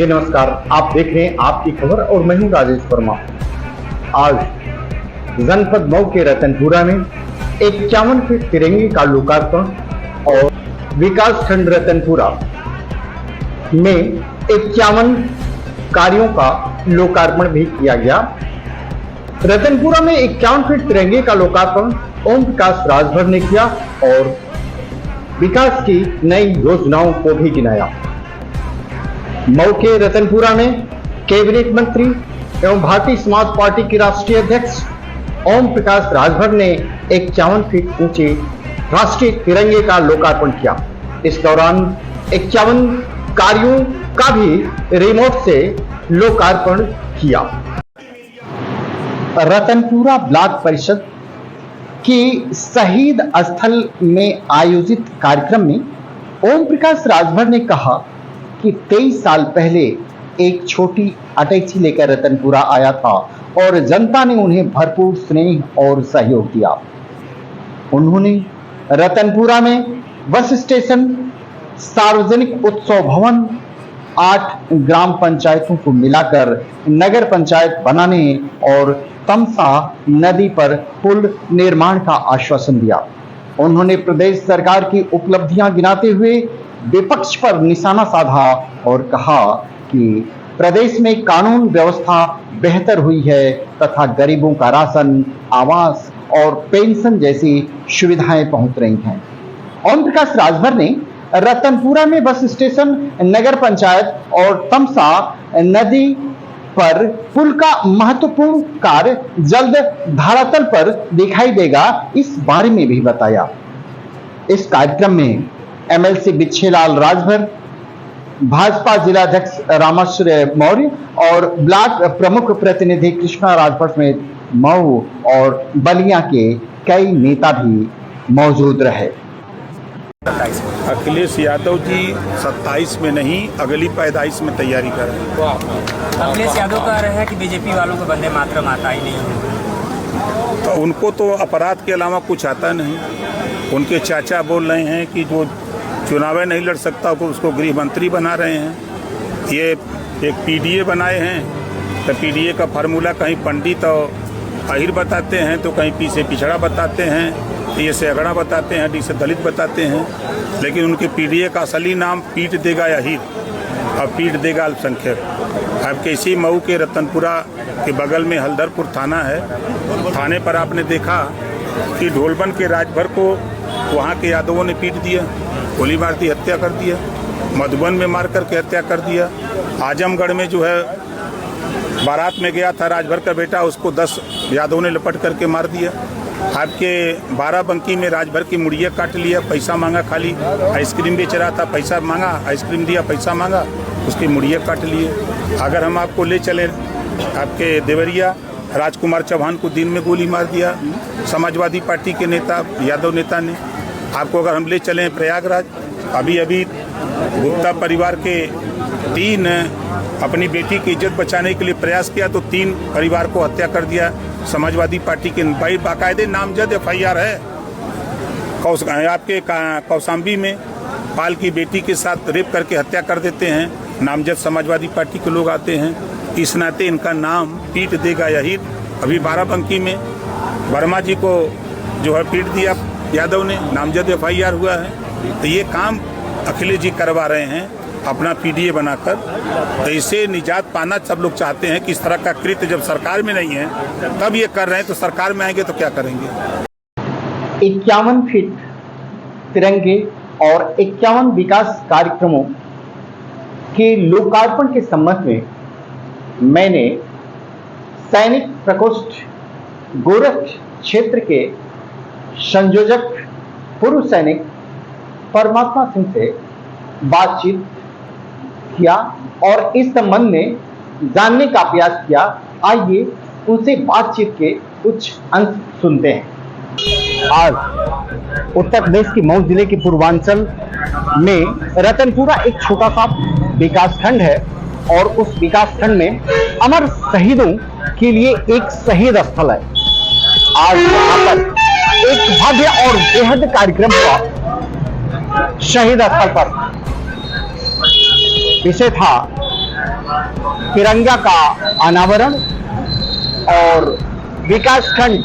जी नमस्कार, आप देख रहे हैं आपकी खबर और मैं हूं राजेश वर्मा। आज जनपद मऊ के रतनपुरा में 51 फीट तिरंगे का लोकार्पण और विकास खंड रतनपुरा में 51 कार्यों का लोकार्पण भी किया गया। रतनपुरा में 51 फीट तिरंगे का लोकार्पण ओम प्रकाश राजभर ने किया और विकास की नई योजनाओं को भी गिनाया। मऊ के रतनपुरा में कैबिनेट मंत्री एवं भारतीय समाज पार्टी के राष्ट्रीय अध्यक्ष ओम प्रकाश राजभर ने 51 फीट ऊंचे राष्ट्रीय तिरंगे का लोकार्पण किया। इस दौरान 51 कार्यों का भी रिमोट से लोकार्पण किया। रतनपुरा ब्लॉक परिषद की शहीद स्थल में आयोजित कार्यक्रम में ओम प्रकाश राजभर ने कहा कि 23 साल पहले एक छोटी अटैची लेकर रतनपुरा आया था और जनता ने उन्हें भरपूर स्नेह और सहयोग दिया। उन्होंने रतनपुरा में बस स्टेशन, सार्वजनिक उत्सव भवन, 8 ग्राम पंचायतों को मिलाकर नगर पंचायत बनाने और तमसा नदी पर पुल निर्माण का आश्वासन दिया। उन्होंने प्रदेश सरकार की उपलब्धियां गिनाते हुए विपक्ष पर निशाना साधा और कहा कि प्रदेश में कानून व्यवस्था बेहतर हुई है तथा गरीबों का राशन, आवास और पेंशन जैसी सुविधाएं पहुंच रही हैं। ओम प्रकाश राजभर ने रतनपुरा में बस स्टेशन, नगर पंचायत और तमसा नदी पर पुल का महत्वपूर्ण कार्य जल्द धरातल पर दिखाई देगा, इस बारे में भी बताया। इस कार्यक्रम में एमएलसी बिच्छेलाल राजभर, भाजपा जिलाध्यक्ष रामाश्रय मौर्य और ब्लॉक प्रमुख प्रतिनिधि कृष्णा राजभर समेत मऊ और बलिया के कई नेता भी मौजूद रहे। अखिलेश यादव जी 27 में नहीं, अगली पैदाइश में तैयारी कर रहे हैं। अखिलेश यादव कह रहे हैं कि बीजेपी वालों को वंदे मातरम आता ही नहीं है। तो उनको तो अपराध के अलावा कुछ आता नहीं। उनके चाचा बोल रहे हैं कि जो चुनाव नहीं लड़ सकता उसको गृह मंत्री बना रहे हैं। ये एक पीडीए बनाए हैं, तो पीडीए का फार्मूला कहीं पंडित और अहिर बताते हैं, तो कहीं पी से पिछड़ा बताते हैं, ए से अगड़ा बताते हैं, डी से दलित बताते हैं। लेकिन उनके पीडीए का असली नाम पीट देगा अहिर और पीट देगा अल्पसंख्यक। अब कैसी मऊ के रतनपुरा के बगल में हल्दरपुर थाना है। थाने पर आपने देखा कि ढोलबन के राजभर को वहाँ के यादवों ने पीट दिया, गोली मार दी, हत्या कर दिया। मधुबन में मार करके हत्या कर दिया। आजमगढ़ में जो है बारात में गया था राजभर का बेटा, उसको 10 यादवों ने लपट करके मार दिया। आपके बाराबंकी में राजभर की मुड़िया काट लिया, पैसा मांगा, खाली आइसक्रीम बेच रहा था, पैसा मांगा, आइसक्रीम दिया, पैसा मांगा, उसकी मुड़िया काट लिए। अगर हम आपको ले चले आपके देवरिया, राजकुमार चौहान को दिन में गोली मार दिया समाजवादी पार्टी के नेता, यादव नेता ने। आपको अगर हम ले चलें प्रयागराज, अभी गुप्ता परिवार के 3 अपनी बेटी की इज्जत बचाने के लिए प्रयास किया तो 3 परिवार को हत्या कर दिया समाजवादी पार्टी के। बाकायदे नामजद FIR है। आपके कौशाम्बी में पाल की बेटी के साथ रेप करके हत्या कर देते हैं, नामजद समाजवादी पार्टी के लोग आते हैं। इस नाते इनका नाम पीट देगा अहिर। अभी बाराबंकी में वर्मा जी को जो है पीट दिया यादव ने, नामजद FIR हुआ है। तो ये काम अखिलेश जी करवा रहे हैं अपना पीडीए बनाकर। तो इससे निजात पाना सब लोग चाहते हैं कि इस तरह का कृत्य जब सरकार में नहीं है तब ये कर रहे हैं, तो सरकार में आएंगे तो क्या करेंगे। 51 फीट तिरंगे और 51 विकास कार्यक्रमों के लोकार्पण के संबंध में मैंने सैनिक प्रकोष्ठ गोरख क्षेत्र के संयोजक पूर्व सैनिक परमात्मा सिंह से बातचीत किया और इस संबंध में जानने का प्रयास किया। आइए उनसे बातचीत के कुछ अंश सुनते हैं। आज उत्तर प्रदेश के मऊ जिले के पूर्वांचल में रतनपुरा एक छोटा सा विकास खंड है और उस विकास खंड में अमर शहीदों के लिए एक शहीद स्थल है। आज यहाँ पर एक भव्य और बेहद कार्यक्रम हुआ शहीद स्थल पर। विषय था तिरंगा का अनावरण और विकासखंड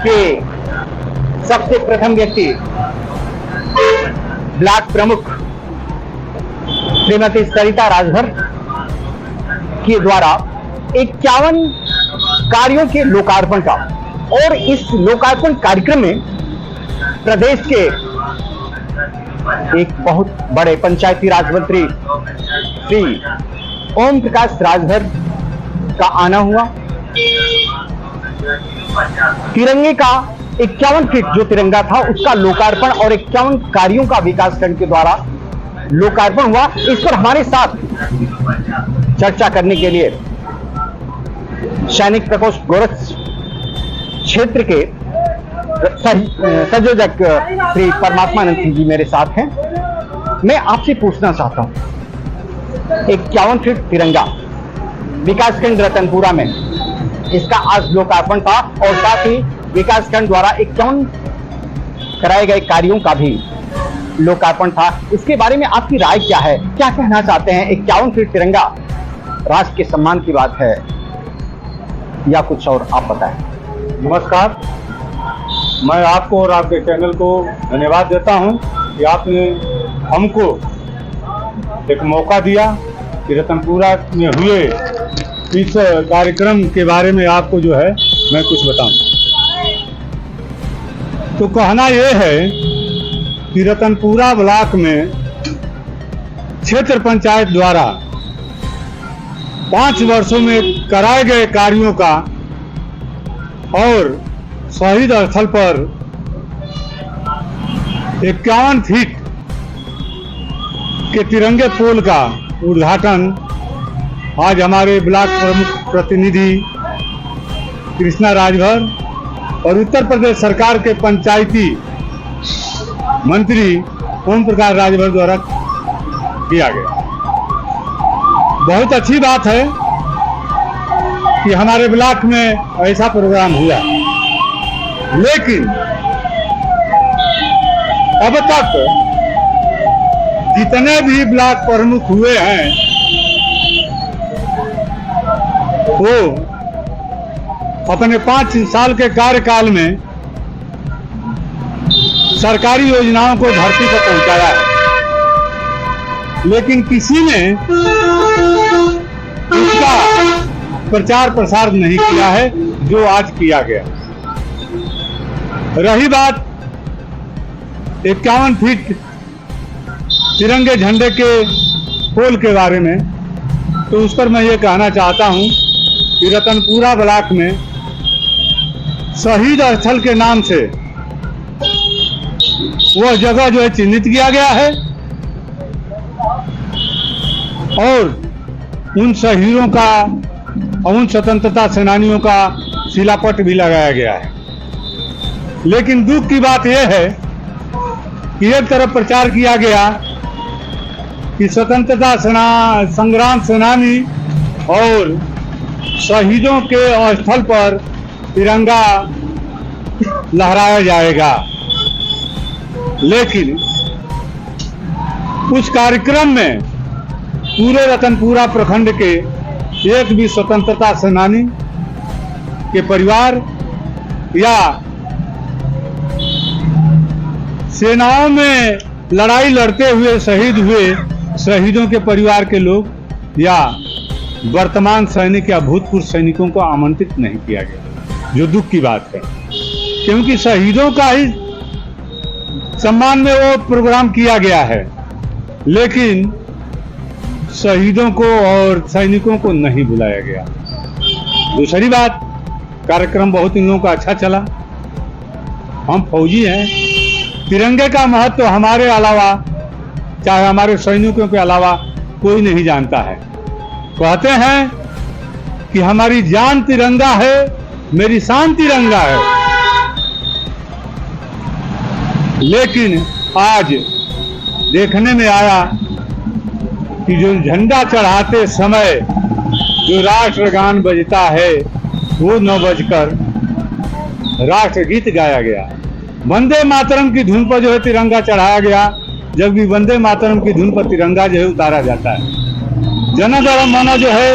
के सबसे प्रथम व्यक्ति ब्लॉक प्रमुख श्रीमती सरिता राजभर के द्वारा 51 कार्यों के लोकार्पण का, और इस लोकार्पण कार्यक्रम में प्रदेश के एक बहुत बड़े पंचायती राज मंत्री श्री ओम प्रकाश राजभर का आना हुआ। तिरंगे का 51 फीट जो तिरंगा था उसका लोकार्पण और 51 कार्यों का विकासखंड के द्वारा लोकार्पण हुआ। इस पर हमारे साथ चर्चा करने के लिए सैनिक प्रकोष्ठ गोरख क्षेत्र के संयोजक श्री परमात्मानंद सिंह जी मेरे साथ हैं। मैं आपसे पूछना चाहता हूं, 51 फीट तिरंगा विकासखंड रतनपुरा में, इसका आज लोकार्पण था और साथ ही विकासखंड द्वारा 51 कराए गए कार्यों का भी लोकार्पण था। इसके बारे में आपकी राय क्या है, क्या कहना चाहते हैं? 51 फीट तिरंगा राष्ट्र के सम्मान की बात है या कुछ और, आप बताएं। नमस्कार, मैं आपको और आपके चैनल को धन्यवाद देता हूं कि आपने हमको एक मौका दिया कि रतनपुरा में हुए इस कार्यक्रम के बारे में आपको जो है मैं कुछ बताऊं। तो कहना यह है कि रतनपुरा ब्लॉक में क्षेत्र पंचायत द्वारा 5 वर्षों में कराए गए कार्यों का और शहीद स्थल पर 51 फीट के तिरंगे पोल का उद्घाटन आज हमारे ब्लॉक प्रमुख प्रतिनिधि कृष्णा राजभर और उत्तर प्रदेश सरकार के पंचायती मंत्री ओम प्रकाश राजभर द्वारा किया गया। बहुत अच्छी बात है कि हमारे ब्लॉक में ऐसा प्रोग्राम हुआ, लेकिन अब तक जितने भी ब्लॉक प्रमुख हुए हैं वो अपने 5 साल के कार्यकाल में सरकारी योजनाओं को धरती पर पहुंचाया है, लेकिन किसी ने उसका प्रचार प्रसार नहीं किया है जो आज किया गया। रही बात 51 फीट तिरंगे झंडे के पोल के बारे में, तो उस पर मैं ये कहना चाहता हूं कि रतनपुरा ब्लॉक में शहीद स्थल के नाम से वह जगह जो है चिन्हित किया गया है और उन शहीदों का और उन स्वतंत्रता सेनानियों का शिलापट भी लगाया गया है। लेकिन दुख की बात यह है कि एक तरफ प्रचार किया गया कि स्वतंत्रता संग्राम सेनानी और शहीदों के स्थल पर तिरंगा लहराया जाएगा, लेकिन उस कार्यक्रम में पूरे रतनपुरा प्रखंड के एक भी स्वतंत्रता सेनानी के परिवार या सेनाओं में लड़ाई लड़ते हुए शहीद हुए शहीदों के परिवार के लोग या वर्तमान सैनिक या भूतपूर्व सैनिकों को आमंत्रित नहीं किया गया, जो दुख की बात है, क्योंकि शहीदों का ही सम्मान में वो प्रोग्राम किया गया है, लेकिन शहीदों को और सैनिकों को नहीं बुलाया गया। दूसरी बात, कार्यक्रम बहुत इन लोगों का अच्छा चला। हम फौजी हैं, तिरंगे का महत्व तो हमारे अलावा, चाहे हमारे सैनिकों के अलावा कोई नहीं जानता है। कहते हैं कि हमारी जान तिरंगा है, मेरी शान तिरंगा है, लेकिन आज देखने में आया कि जो झंडा चढ़ाते समय जो राष्ट्रगान बजता है वो न बजकर राष्ट्रगीत गाया गया, वंदे मातरम की धुन पर जो है तिरंगा चढ़ाया गया, जबकि वंदे मातरम की धुन पर तिरंगा जो है उतारा जाता है। जनगण मन जो है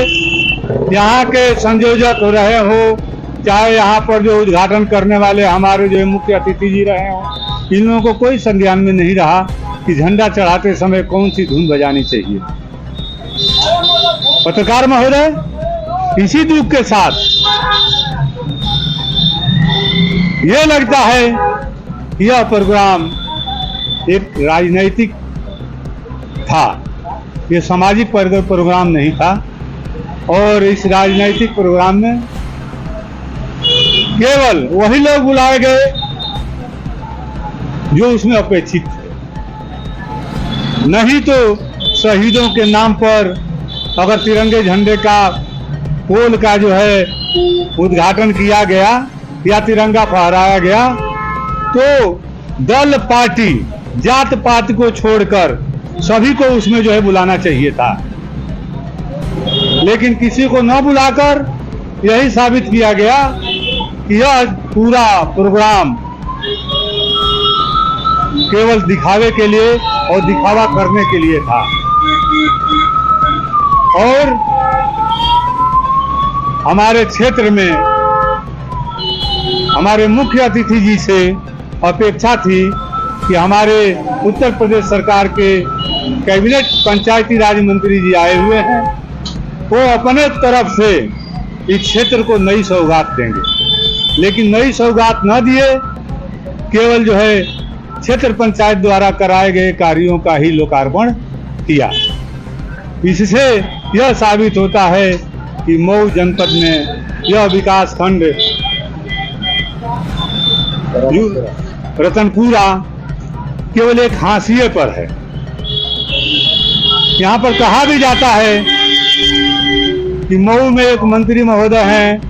यहाँ के संयोजक रहे हो, चाहे यहाँ पर जो उद्घाटन करने वाले हमारे जो मुख्य अतिथि जी रहे हो, इन लोगों को कोई संज्ञान में नहीं रहा कि झंडा चढ़ाते समय कौन सी धुन बजानी चाहिए। पत्रकार महोदय, इसी दुख के साथ ये लगता है यह प्रोग्राम एक राजनैतिक था, ये सामाजिक प्रोग्राम नहीं था। और इस राजनैतिक प्रोग्राम में केवल वही लोग बुलाए गए जो उसमें अपेक्षित थे, नहीं तो शहीदों के नाम पर अगर तिरंगे झंडे का पोल का जो है उद्घाटन किया गया या तिरंगा फहराया गया तो दल पार्टी जात पात को छोड़कर सभी को उसमें जो है बुलाना चाहिए था, लेकिन किसी को न बुलाकर यही साबित किया गया कि यह पूरा प्रोग्राम केवल दिखावे के लिए और दिखावा करने के लिए था। और हमारे क्षेत्र में हमारे मुख्य अतिथि जी से अपेक्षा थी कि हमारे उत्तर प्रदेश सरकार के कैबिनेट पंचायती राज मंत्री जी आए हुए हैं, वो अपने तरफ से इस क्षेत्र को नई सौगात देंगे, लेकिन नई सौगात न दिए, केवल जो है क्षेत्र पंचायत द्वारा कराए गए कार्यों का ही लोकार्पण किया। इससे यह साबित होता है कि मऊ जनपद में यह विकास खंड रतनपुरा केवल एक हाशिए पर है। यहाँ पर कहा भी जाता है कि मऊ में एक मंत्री महोदय हैं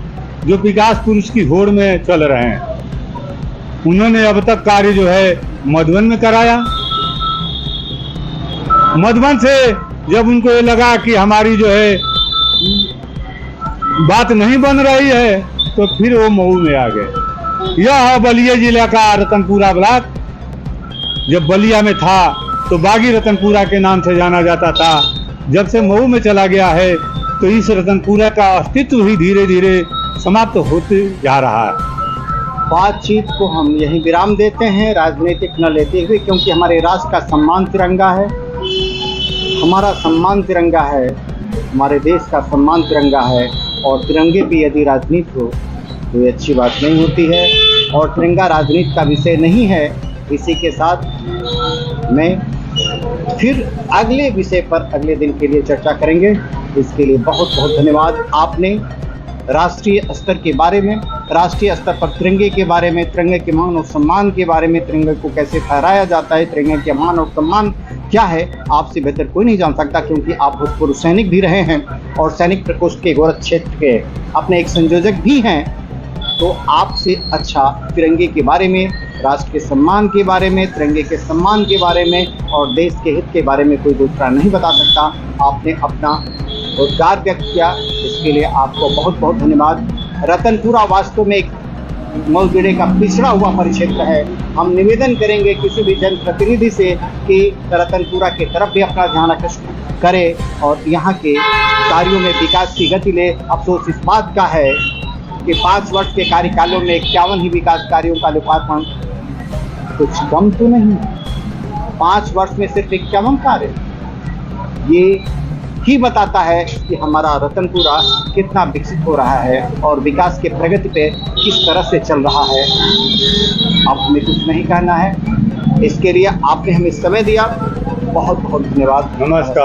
जो विकास पुरुष की होड़ में चल रहे हैं। उन्होंने अब तक कार्य जो है मधुबन में कराया। मधुबन से जब उनको ये लगा कि हमारी जो है बात नहीं बन रही है तो फिर वो मऊ में आ गए। यह है बलिया जिला का रतनपुरा ब्लॉक। जब बलिया में था तो बागी रतनपुरा के नाम से जाना जाता था। जब से मऊ में चला गया है तो इस रतनपुरा का अस्तित्व ही धीरे धीरे समाप्त होते जा रहा है। बातचीत को हम यहीं विराम देते हैं, राजनीतिक न लेते हुए, क्योंकि हमारे राष्ट्र का सम्मान तिरंगा है, हमारा सम्मान तिरंगा है, हमारे देश का सम्मान तिरंगा है। और तिरंगे पे यदि राजनीति हो तो ये अच्छी बात नहीं होती है, और तिरंगा राजनीति का विषय नहीं है। इसी के साथ मैं फिर अगले विषय पर अगले दिन के लिए चर्चा करेंगे। इसके लिए बहुत बहुत धन्यवाद। आपने राष्ट्रीय स्तर के बारे में, राष्ट्रीय स्तर पर तिरंगे के बारे में, तिरंगे के मान और सम्मान के बारे में, तिरंगे को कैसे फहराया जाता है, तिरंगे के मान और सम्मान क्या है, आपसे बेहतर कोई नहीं जान सकता, क्योंकि आप भूतपूर्व सैनिक भी रहे हैं और सैनिक प्रकोष्ठ के गोरख क्षेत्र के अपने एक संयोजक भी हैं। तो आपसे अच्छा तिरंगे के बारे में, राष्ट्र के सम्मान के बारे में, तिरंगे के सम्मान के बारे में और देश के हित के बारे में कोई दूसरा नहीं बता सकता। आपने अपना रोजगार व्यक्त किया, इसके लिए आपको बहुत बहुत धन्यवाद। रतनपुरा वास्तव में एक मऊ जिले का पिछड़ा हुआ परिक्षेत्र है। हम निवेदन करेंगे किसी भी जनप्रतिनिधि से कि रतनपुरा की तरफ भी अपना ध्यान आकर्षित करे और यहाँ के कार्यों में विकास की गति ले। अफसोस इस बात का है कि 5 वर्ष के कार्यकालों में 51 ही विकास कार्यों का लोकार्पण, कुछ कम तो नहीं। 5 वर्ष में सिर्फ 51 कार्य, ये ही बताता है कि हमारा रतनपुरा कितना विकसित हो रहा है और विकास के प्रगति पे किस तरह से चल रहा है। अब हमें कुछ नहीं कहना है। इसके लिए आपने हमें समय दिया, बहुत बहुत धन्यवाद। नमस्कार।